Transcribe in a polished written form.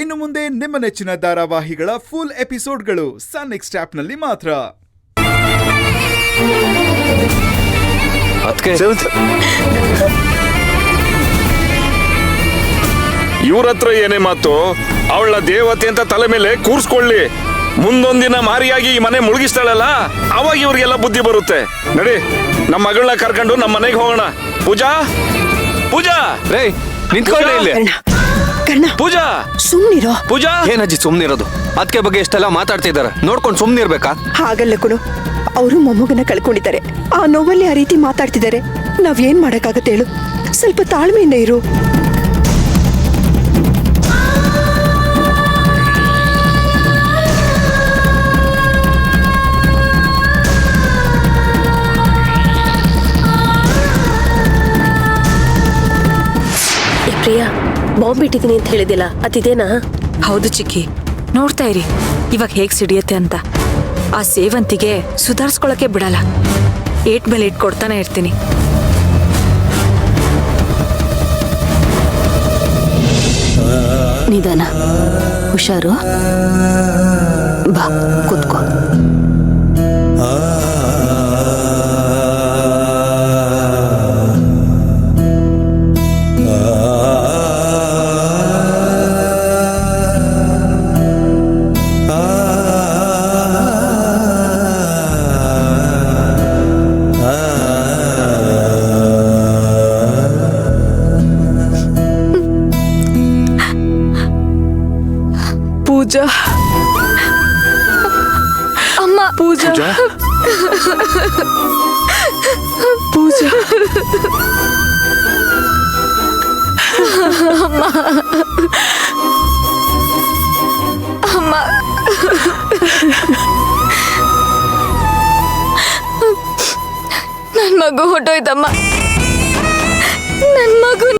ಇನ್ನು ಮುಂದೆ ನಿಮ್ಮ ನೆಚ್ಚಿನ ಧಾರಾವಾಹಿಗಳ ಫುಲ್ ಎಪಿಸೋಡ್ಗಳು ಸನ್ ನೆಕ್ಸ್ಟ್ ಆಪ್ನಲ್ಲಿ ಮಾತ್ರ. ಇವ್ರ ಹತ್ರ ಏನೇ ಮಾತು, ಅವಳ ದೇವತೆ ಅಂತ ತಲೆ ಮೇಲೆ ಕೂರ್ಸ್ಕೊಳ್ಳಿ. ಮುಂದೊಂದಿನ ಮಾರಿಯಾಗಿ ಈ ಮನೆ ಮುಳುಗಿಸ್ತಾಳಲ್ಲ, ಅವಾಗ ಇವ್ರಿಗೆಲ್ಲ ಬುದ್ಧಿ ಬರುತ್ತೆ. ನಡಿ, ನಮ್ಮ ಮಗಳನ್ನ ಕರ್ಕೊಂಡು ನಮ್ಮ ಮನೆಗೆ ಹೋಗೋಣ. ಪೂಜಾ, ಪೂಜಾ, ರೇ ನಿಂತ್ಕೊಳ್ಳಿ ಇಲ್ಲಿ. ಪೂಜಾ, ಸುಮ್ನಿರೋ. ಪೂಜಾ, ಏನಜ್ಜಿ ಸುಮ್ನಿರೋದು? ಅದಕ್ಕೆ ಬಗ್ಗೆ ಎಷ್ಟೆಲ್ಲ ಮಾತಾಡ್ತಿದ್ದಾರೆ, ನೋಡ್ಕೊಂಡು ಸುಮ್ನಿರ್ಬೇಕಾ? ಹಾಗಲ್ಲ ಕುಣು, ಅವರು ಮೊಮ್ಮಗನ ಕಳ್ಕೊಂಡಿದ್ದಾರೆ. ಆ ನೋವಲ್ಲಿ ಆ ರೀತಿ ಮಾತಾಡ್ತಿದ್ದಾರೆ. ನಾವೇನ್ ಮಾಡಕ್ಕಾಗತ್ತೆ ಹೇಳು? ಸ್ವಲ್ಪ ತಾಳ್ಮೆಯಿಂದ ಇರು. ಪ್ರಿಯಾ, ಬಾಂಬ್ ಇಟ್ಟಿದ್ದೀನಿ ಅಂತ ಹೇಳಿದಿಲ್ಲ, ಅದಿದೇನಾ? ಹೌದು ಚಿಕ್ಕಿ, ನೋಡ್ತಾ ಇರಿ ಇವಾಗ ಹೇಗ್ ಸಿಡಿಯತ್ತೆ ಅಂತ. ಆ ಸೇವಂತಿಗೆ ಸುಧಾರಿಸ್ಕೊಳಕ್ಕೆ ಬಿಡಲ್ಲ, ಏಟ್ ಮೇಲೆ ಏಟ್ ಕೊಡ್ತಾನೆ ಇರ್ತೀನಿ. ನಿಧಾನ, ಹುಷಾರು. ಬಾ ಕೂತ್ಕೋ. ಪೂಜಾ, ಅಮ್ಮ. ಪೂಜಾ, ಪೂಜಾ, ಅಮ್ಮ, ಅಮ್ಮ. ನನ್ ಮಗು ಹೊಟ್ಟೋಯ್ತಮ್ಮ, ನನ್ ಮಗು.